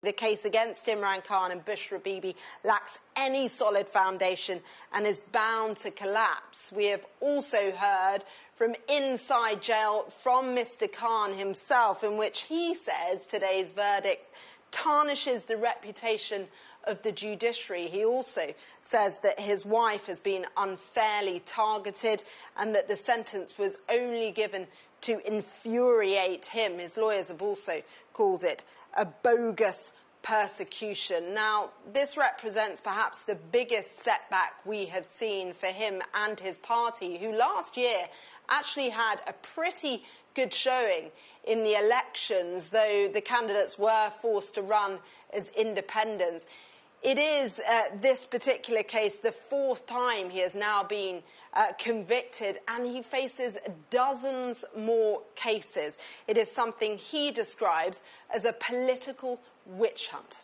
The case against Imran Khan and Bushra Bibi lacks any solid foundation and is bound to collapse. We have also heard from inside jail from Mr. Khan himself, in which he says today's verdict tarnishes the reputation of the judiciary. He also says that his wife has been unfairly targeted and that the sentence was only given to infuriate him. His lawyers have also called it a bogus persecution. Now, this represents perhaps the biggest setback we have seen for him and his party, who last year actually had a pretty good showing in the elections, though the candidates were forced to run as independents. It is, this particular case, the fourth time he has now been convicted, and he faces dozens more cases. It is something he describes as a political witch hunt.